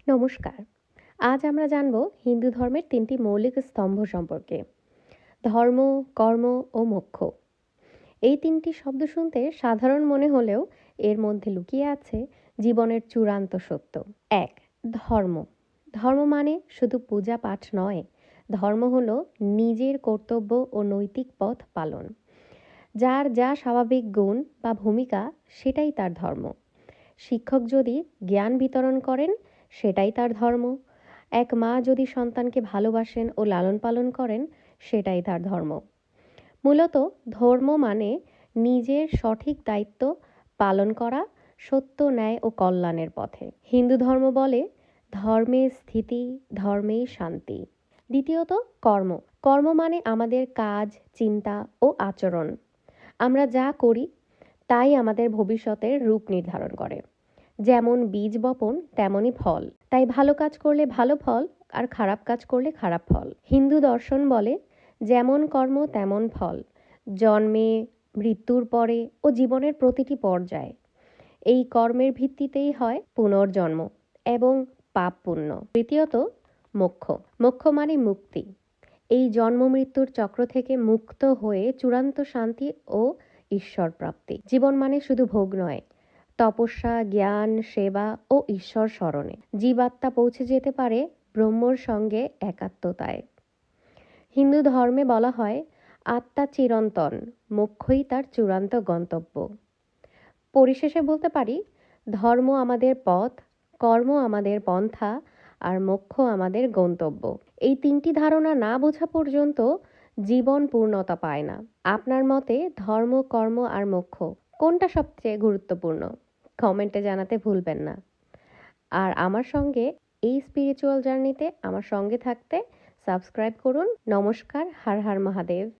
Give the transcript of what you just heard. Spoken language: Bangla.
নমস্কার। আজ আমরা জানব হিন্দু ধর্মের ৩টি মৌলিক স্তম্ভ সম্পর্কে। ধর্ম, কর্ম ও মোক্ষ। এই ৩টি শব্দ শুনতে সাধারণ মনে হলেও এর মধ্যে লুকিয়ে আছে জীবনের চূড়ান্ত সত্য। ১. ধর্ম। ধর্ম মানে শুধু পূজা পাঠ নয়। ধর্ম হলো নিজের কর্তব্য ও নৈতিক পথ পালন। যার যা স্বাভাবিক গুণ বা ভূমিকা সেটাই তার ধর্ম। শিক্ষক যদি জ্ঞান বিতরণ করেন সেটাই তার ধর্ম। এক মা যদি সন্তানকে ভালোবাসেন ও লালন পালন করেন সেটাই তার ধর্ম। মূলত ধর্ম মানে নিজের সঠিক দায়িত্ব পালন করা, সত্য, ন্যায় ও কল্যাণের পথে। হিন্দু ধর্ম বলে ধর্মে স্থিতি, ধর্মেই শান্তি। দ্বিতীয়ত, কর্ম। কর্ম মানে আমাদের কাজ, চিন্তা ও আচরণ। আমরা যা করি তাই আমাদের ভবিষ্যতের রূপ নির্ধারণ করে। যেমন বীজ বপন তেমনই ফল। তাই ভালো কাজ করলে ভালো ফল আর খারাপ কাজ করলে খারাপ ফল। হিন্দু দর্শন বলে যেমন কর্ম তেমন ফল। জন্মে, মৃত্যুর পরে ও জীবনের প্রতিটি পর্যায়ে এই কর্মের ভিত্তিতেই হয় পুনর্জন্ম এবং পাপ পুণ্য। তৃতীয়ত, মোক্ষ। মোক্ষ মানে মুক্তি। এই জন্ম মৃত্যুর চক্র থেকে মুক্ত হয়ে চূড়ান্ত শান্তি ও ঈশ্বর প্রাপ্তি। জীবন মানে শুধু ভোগ নয়, তপস্যা, জ্ঞান, সেবা ও ঈশ্বর স্মরণে জীবাত্মা পৌঁছে যেতে পারে ব্রহ্মর সঙ্গে একাত্মতায়। হিন্দু ধর্মে বলা হয় আত্মা চিরন্তন, মোক্ষই তার চূড়ান্ত গন্তব্য। পরিশেষে বলতে পারি, ধর্ম আমাদের পথ, কর্ম আমাদের পন্থা আর মোক্ষ আমাদের গন্তব্য। এই ৩টি ধারণা না বোঝা পর্যন্ত জীবন পূর্ণতা পায় না। আপনার মতে ধর্ম, কর্ম আর মোক্ষ কোনটা সবচেয়ে গুরুত্বপূর্ণ? কমেন্টে জানাতে ভুলবেন না। আর আমার সঙ্গে এই স্পিরিচুয়াল জার্নিতে আমার সঙ্গে থাকতে সাবস্ক্রাইব করুন। নমস্কার। হর হর মহাদেব।